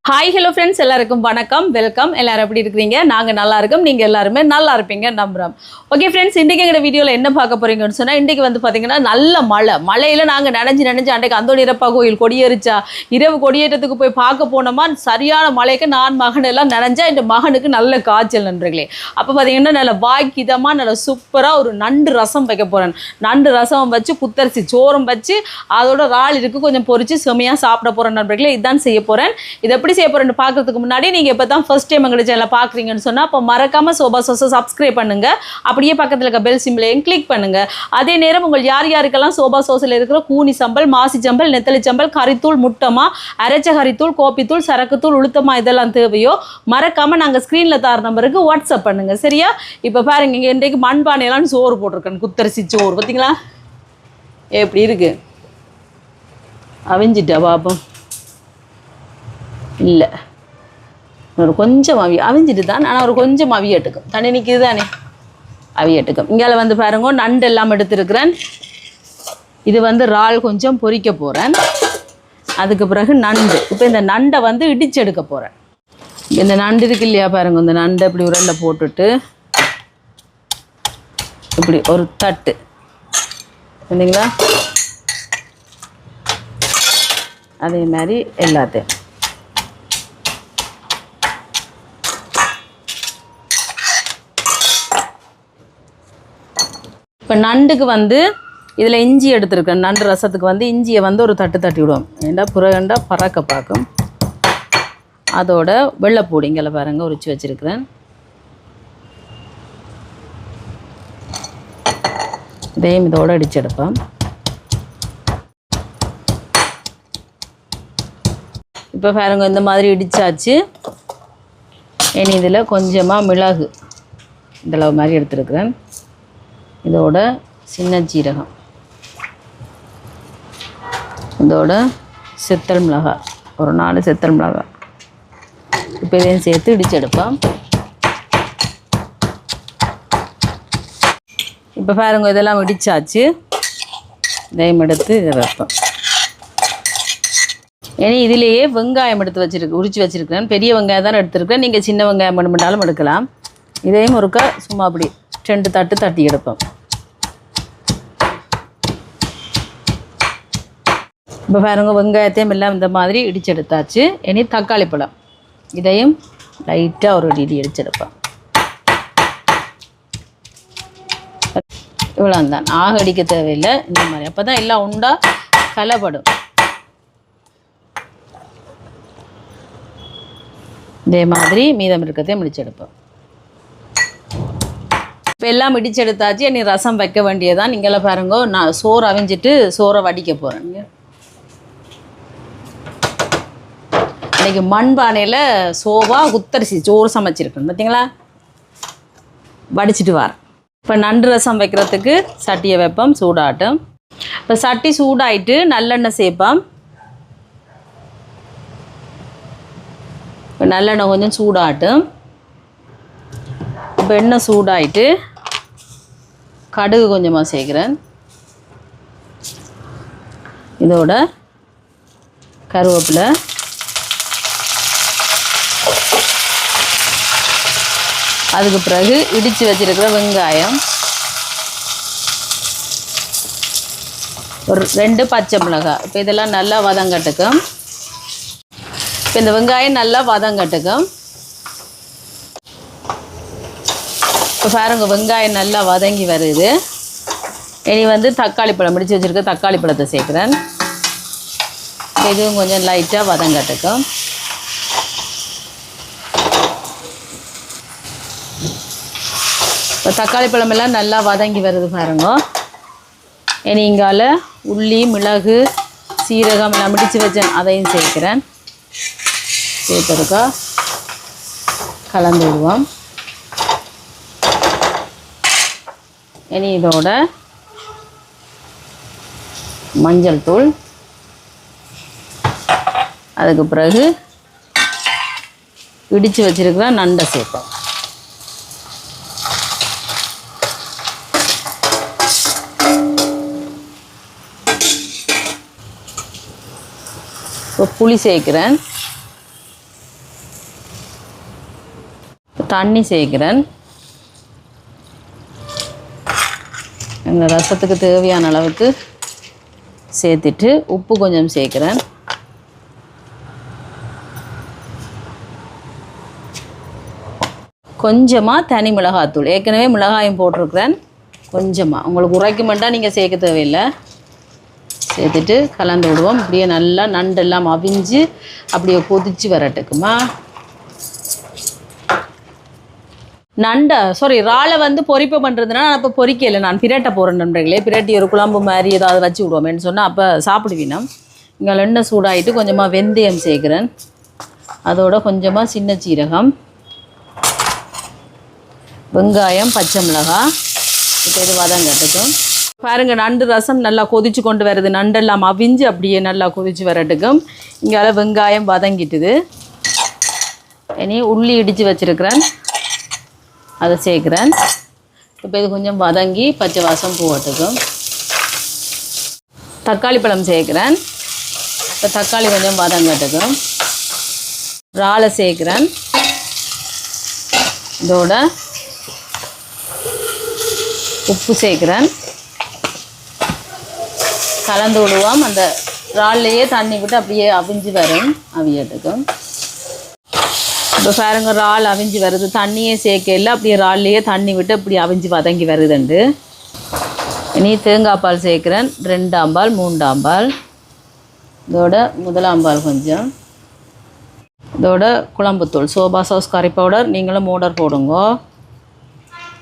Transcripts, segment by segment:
Hi hello friends, எல்லாருக்கும் வணக்கம், welcome. எல்லாரும் எப்படி இருக்கிறீங்க? நாங்கள் நல்லா இருக்கோம், நீங்கள் எல்லாருமே நல்லா இருப்பீங்க நம்புகிறோம். ஓகே ஃப்ரெண்ட்ஸ், இன்றைக்கி எங்கள் வீடியோவில் என்ன பார்க்க போகிறீங்கன்னு சொன்னால், இன்றைக்கி வந்து பார்த்திங்கன்னா நல்ல மழையில் நாங்கள் நனைஞ்சு அன்றைக்கு அந்தோணியப்பா கோயில் கொடியேறிச்சா இரவு கொடியேற்றத்துக்கு போய் பார்க்க போனோமா, சரியான மழைக்கு நான் மகனெல்லாம் நனைஞ்சா இந்த மகனுக்கு நல்ல காய்ச்சல் நன்றிகளே. அப்போ பார்த்திங்கன்னா நல்ல வாய்க்கிதமாக நல்ல சூப்பராக ஒரு நண்டு ரசம் வைக்க போகிறேன். நண்டு ரசம் வச்சு குத்தரிசி சோறும் வச்சு அதோட இறால் இருக்குது கொஞ்சம் பொரித்து செமையாக சாப்பிட போகிறேன் நண்பர்களே. இதுதான் செய்ய போகிறேன். இது எப்படி செய்ய போறேன்னு பார்க்கறதுக்கு முன்னாடி நீங்கள் இப்போ தான் ஃபர்ஸ்ட் டைம் எங்கள் சேனலை பார்க்குறீங்கன்னு சொன்னால் அப்போ மறக்காமல் சோபா சோஸை சப்ஸ்கிரைப் பண்ணுங்கள். அப்படியே பக்கத்தில் இருக்க பெல் சிம்பிளையும் கிளிக் பண்ணுங்கள். அதே நேரம் உங்கள் யாருக்கெல்லாம் சோபா சோஸில் இருக்கிற கூனி சம்பல், மாசி சம்பல், நெத்தலி சம்பல், கறித்தூள், முட்டமா, அரைச்ச கறித்தூள், கோப்பித்தூள், சரக்குத்தூள், உளுத்தமா இதெல்லாம் தேவையோ மறக்காமல் நாங்கள் ஸ்க்ரீனில் தார நம்பருக்கு வாட்ஸ்அப் பண்ணுங்கள். சரியா? இப்போ பாருங்க, இங்கே இன்றைக்கு மண்பானையெல்லாம் சோறு போட்டிருக்கேன். குத்தரிசி சோறு பார்த்தீங்களா எப்படி இருக்கு? அவிஞ்சிட்டா பாப்போம். இல்லை, ஒரு கொஞ்சம் அவிஞ்சிட்டு தான், ஆனால் ஒரு கொஞ்சம் அவியட்டுக்கும். தண்ணி நிற்கிது தானே, அவியட்டுக்கும். இங்கே வந்து பாருங்க, நண்டு எல்லாம் எடுத்துருக்கிறேன். இது வந்து இறால் கொஞ்சம் பொரிக்க போகிறேன். அதுக்கு பிறகு நண்டு. இப்போ இந்த நண்டை வந்து இடிச்சு எடுக்க போகிறேன். இந்த நண்டு இருக்கு இல்லையா பாருங்க, இந்த நண்டை இப்படி உரண்டை போட்டுட்டு இப்படி ஒரு தட்டு இல்லைங்களா, அதே மாதிரி எல்லாத்தையும் இப்போ நண்டுக்கு வந்து இதில் இஞ்சி எடுத்துருக்கேன். நண்டு ரசத்துக்கு வந்து இஞ்சியை வந்து ஒரு தட்டு தட்டி விடுவோம். ஏண்டா புறகண்டா பறக்க பார்க்கும். அதோட வெள்ளைப்பூடி இங்கே பாருங்கள் உரிச்சு வச்சுருக்கிறேன். இதையும் இதோடு அடிச்செடுப்பேன். இப்போ பாருங்க, இந்த மாதிரி இடித்தாச்சு. இனி இதில் கொஞ்சமாக மிளகு இதில் மாதிரி எடுத்துருக்கிறேன். இதோட சின்ன ஜீரகம், இதோட செத்தல் மிளகாய், ஒரு 4 செத்தல் மிளகாய். இப்போ இதையும் சேர்த்து இடிச்செடுப்போம். இப்போ பாருங்க, இதெல்லாம் இடித்தாச்சு. இதையும் எடுத்து இதை வைப்போம். ஏன்னா இதிலேயே வெங்காயம் எடுத்து உரித்து வச்சுருக்கிறேன். பெரிய வெங்காயம் தான் எடுத்துருக்கிறேன். நீங்கள் சின்ன வெங்காயம் வேணுமென்றாலும் எடுக்கலாம். இதையும் ஒருக்கா சும்மா அப்படி 2 தட்டு தட்டி எடுப்போம். இப்போ பாருங்க, வெங்காயத்தையும் எல்லாம் இந்த மாதிரி இடிச்சு எடுத்தாச்சு. இனி தக்காளி பழம், இதையும் லைட்டாக ஒரு இடி இடிச்செடுப்போம். இவ்வளோ தான், ஆக அடிக்க தேவையில்லை. இந்த மாதிரி அப்போ தான் எல்லாம் உண்டா கலப்படும். இதே மாதிரி மீதம் இருக்கிறதையும் இடிச்செடுப்போம். இப்போ எல்லாம் இடிச்செடுத்தாச்சு. இனி ரசம் வைக்க வேண்டியதான். நீங்களாம் பாருங்க, நான் சோறு அவிஞ்சிட்டு சோறை வடிக்க போகிறேங்க. இன்றைக்கி மண்பானையில் சோவா குத்தரிசி சோறு சமைச்சிருக்கேன் பார்த்தீங்களா. வடிச்சிட்டு வரேன். இப்போ நண்டு ரசம் வைக்கிறதுக்கு சட்டியை வைப்போம், சூடாட்டும். இப்போ சட்டி சூடாயிட்டு நல்லெண்ணெய் சேர்ப்போம். இப்போ நல்லெண்ணெய் கொஞ்சம் சூடாட்டும். இப்போ எண்ணெய் சூடாயிட்டு கடுகு கொஞ்சமாக சேர்க்குறேன். இதோட கருவேப்பிலை, அதுக்கு பிறகு இடித்து வச்சுருக்கிற வெங்காயம், ஒரு 2 பச்சை மிளகாய். இப்போ இதெல்லாம் நல்லா வதங்கட்டுக்கும். இப்போ இந்த வெங்காயம் நல்லா வதங்கட்டுக்கும். இப்போ பாருங்க, வெங்காயம் நல்லா வதங்கி வருது. இனி வந்து தக்காளி பழம் முடிச்சு வச்சுருக்க தக்காளி பழத்தை சேர்க்குறேன். இதுவும் கொஞ்சம் லைட்டாக வதங்கட்டுக்கும். இப்போ தக்காளி பழமெல்லாம் நல்லா வதங்கி வருது பாருங்க. இனி இங்கால உள்ளி, மிளகு, சீரகம் எல்லாம் முடிச்சு வச்சேன், அதையும் சேர்க்குறேன். சேர்த்துருக்கா கலந்து விடுவோம். இனி இதோட மஞ்சள் தூள், அதுக்கு பிறகு இடித்து வச்சுருக்கிற நண்டை சேர்ப்போம். இப்போ புளி சேர்க்குறேன். தண்ணி சேர்க்கிறேன். இந்த ரசத்துக்கு தேவையான அளவுக்கு சேர்த்துட்டு உப்பு கொஞ்சம் சேர்க்குறேன். கொஞ்சமாக தனி மிளகாத்தூள், ஏற்கனவே மிளகாயும் போட்டிருக்கிறேன். கொஞ்சமாக உங்களுக்கு உரைக்குமெண்டா நீங்கள் சேர்க்க தேவையில்லை. சேர்த்துட்டு கலந்து விடுவோம். அப்படியே நல்லா நண்டெல்லாம் அவிஞ்சு அப்படியே கொதித்து வரட்டுக்குமா. இறாலை வந்து பொரிப்பை பண்ணுறதுனா நான் இப்போ பொரிக்கலை, நான் பிரட்ட போகிறேன் நண்பர்களே. பிரட்டி ஒரு குழம்பு மாதிரி ஏதாவது வச்சு விடுவோமேன்னு சொன்னால் அப்போ சாப்பிடுவீனா. இங்கே எண்ணெய் சூடாகிட்டு கொஞ்சமாக வெந்தயம் சேர்க்குறேன். அதோட கொஞ்சமாக சின்ன சீரகம், வெங்காயம், பச்சை மிளகாய். இப்போ இது வதங்கட்டுக்கும். பாருங்க, நண்டு ரசம் நல்லா கொதிச்சு கொண்டு வருது. நண்டெல்லாம் அவிஞ்சு அப்படியே நல்லா கொதிச்சு வரட்டுக்கும். இங்கே வெங்காயம் வதங்கிட்டுது. இனி உள்ளி இடித்து வச்சுருக்கிறேன், அதை சேர்க்குறேன். இப்போ இது கொஞ்சம் வதங்கி பச்சை வாசம் போகட்டுக்கும். தக்காளி பழம் சேர்க்குறேன். இப்போ தக்காளி கொஞ்சம் வதங்கட்டுக்கும். இறாலை சேர்க்குறேன். இதோட உப்பு சேர்க்குறேன். கலந்து விடுவோம். அந்த இறால்லையே தண்ணி விட்டு அப்படியே அவிஞ்சு வரும் அவியட்டுக்கும். இப்போ பாருங்க, இறால் அவிஞ்சு வருது. தண்ணியே சேர்க்கல, அப்படியே இறால்லையே தண்ணி விட்டு அப்படி அவிஞ்சு வதங்கி வருதுண்டு. இனி தேங்காய் பால் சேர்க்குறேன். 2 ஆம்பால் 3 ஆம்பால். இதோட 1 ஆம்பால் கொஞ்சம். இதோட குழம்புத்தூள், சோபா சாஸ், கறி பவுடர் நீங்களும் ஆர்டர் போடுங்க.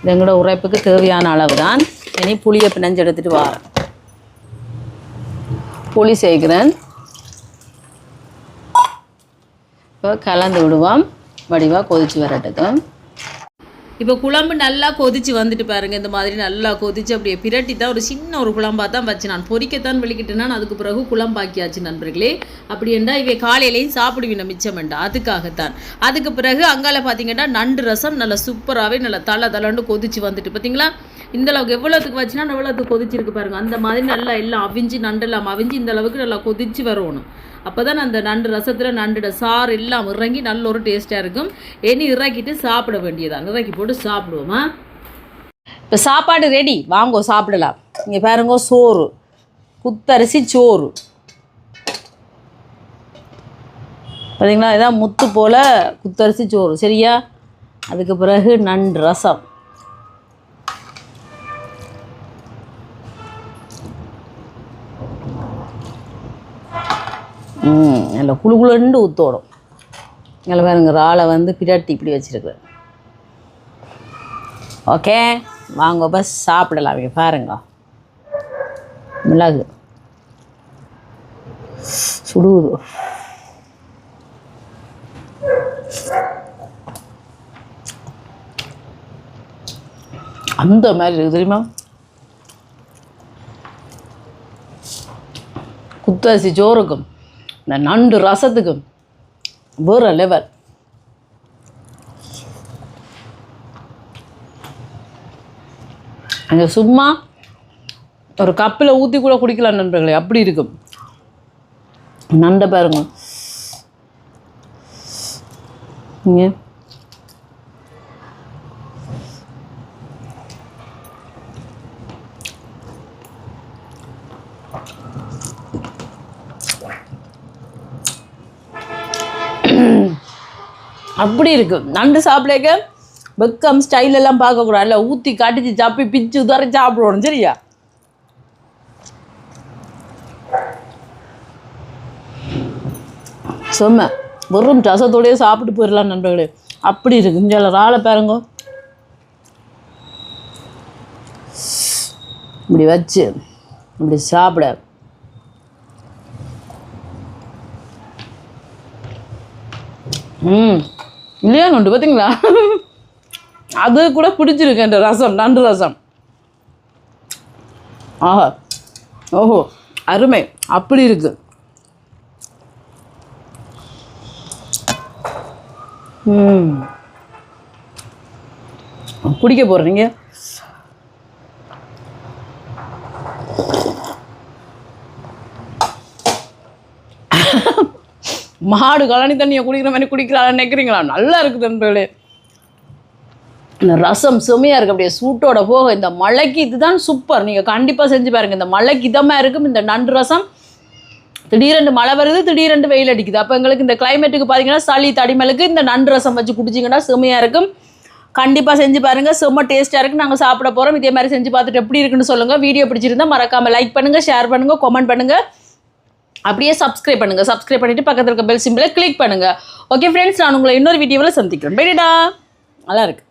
இது எங்களோட உரைப்புக்கு தேவையான அளவு தான். இனி புளியை பிணைஞ்சு எடுத்துகிட்டு வரேன். புளி சேர்க்குறேன். இப்போ கலந்து விடுவோம். வடிவாக கொதித்து வரட்டுக்கும். இப்போ குழம்பு நல்லா கொதித்து வந்துட்டு பாருங்கள். இந்த மாதிரி நல்லா கொதித்து அப்படியே பிரட்டி தான் ஒரு சின்ன ஒரு குழம்பாக தான் வச்சு நான் பொரிக்கத்தான் வெளிக்கிட்டேன்னா அதுக்கு பிறகு குழம்பாக்கியாச்சு நண்பர்களே. அப்படி என்றால் இவை காலையிலையும் சாப்பிடுவீங்க மிச்சம் வேண்டாம், அதுக்காகத்தான். அதுக்கு பிறகு அங்கால பார்த்தீங்கன்னா நண்டு ரசம் நல்லா சூப்பராகவே நல்லா தளண்டு கொதித்து வந்துட்டு பார்த்தீங்களா. இந்த அளவுக்கு எவ்வளோத்துக்கு வச்சுன்னா எவ்வளோத்துக்கு கொதிச்சிருக்கு பாருங்கள். அந்த மாதிரி நல்லா எல்லாம் அவிஞ்சு நண்டெல்லாம் அவிஞ்சு இந்த அளவுக்கு நல்லா கொதித்து வரணும். அப்போ தான் அந்த நண்டு ரசத்தில் நண்டோட சாறு எல்லாம் இறங்கி நல்ல ஒரு டேஸ்ட்டாக இருக்கும். இனி இறக்கிட்டு சாப்பிட வேண்டியதான். இறக்கி போட்டு சாப்பிடுவோமா. இப்போ சாப்பாடு ரெடி, வாங்கோ சாப்பிடலாம். இங்கே பாருங்க, சோறு, குத்தரிசி சோறு பார்த்தீங்களா. இதான் முத்து போல் குத்தரிசி சோறு சரியா. அதுக்கு பிறகு நண்டு ரசம். நல்லா குழுகுலண்டு ஊற்றோடும். இங்கே பாருங்க, இறாலை வந்து பிரட்டி இப்படி வச்சுருக்குறேன். ஓகே, வாங்க பஸ் சாப்பிடலாம். இங்கே பாருங்க, மிளகு சுடுவது. அந்த மாதிரி இருக்குது தெரியுமா. குத்தரிசி சோறுக்கும் இந்த நண்டு ரசத்துக்கும் வேறு லெவல். அங்கே சும்மா ஒரு கப்பில் ஊற்றி கூட குடிக்கலாம் நண்பர்களே, அப்படி இருக்கும். நண்டை பாருங்க. இங்கே அப்படி இருக்கு. நண்டு சாப்பிடக்க வெக்கம் ஸ்டைல் எல்லாம் பார்க்கக்கூடாது. இல்லை ஊற்றி கடிச்சு சாப்பி பிச்சு உதறி சாப்பிடணும் சரியா. சொன்ன வெறும் ரசத்தோடையே சாப்பிட்டு போயிடலாம் நண்பர்களே, அப்படி இருக்கு. இங்கே இறாலை பாருங்க, இப்படி வச்சு இப்படி சாப்பிட இல்லையா நண்டு பார்த்தீங்களா. அது கூட பிடிச்சிருக்கு இந்த ரசம், நண்டு ரசம். ஆஹா, ஓஹோ, அருமை. அப்படி இருக்கு. குடிக்க போகிறீங்க. மாடு கழனி தண்ணியை குடிக்கிற மாதிரி குடிக்கிறான்னு நினைக்கிறீங்களா. நல்லா இருக்குது நண்பர்களே. இந்த ரசம் செம்மையாக இருக்குது, அப்படியே சூட்டோட போக. இந்த மழைக்கு இதுதான் சூப்பர். நீங்கள் கண்டிப்பாக செஞ்சு பாருங்கள். இந்த மழைக்கு இதமாக இருக்கும் இந்த நண்டு ரசம். திடீரெண்டு மழை வருது, திடீரெண்டு வெயில் அடிக்குது. அப்போ எங்களுக்கு இந்த கிளைமேட்டுக்கு பார்த்தீங்கன்னா சளி தடிமலுக்கு இந்த நண்டு ரசம் வச்சு குடிச்சிங்கன்னா செம்மையாக இருக்கும். கண்டிப்பாக செஞ்சு பாருங்கள், செம்ம டேஸ்ட்டாக இருக்குது. நாங்கள் சாப்பிட போகிறோம். இதே மாதிரி செஞ்சு பார்த்துட்டு எப்படி இருக்குன்னு சொல்லுங்கள். வீடியோ பிடிச்சிருந்தால் மறக்காமல் லைக் பண்ணுங்கள், ஷேர் பண்ணுங்கள், கமெண்ட் பண்ணுங்கள். அப்படியே சப்ஸ்கிரைப் பண்ணுங்கள். சப்ஸ்கிரைப் பண்ணிவிட்டு பக்கத்தில் இருக்க பெல் சிம்பிளை கிளிக் பண்ணுங்கள். ஓகே ஃப்ரெண்ட்ஸ், நான் உங்களை இன்னொரு வீடியோவில் சந்திக்கிறேன். பைடா, நல்லா இருக்கு.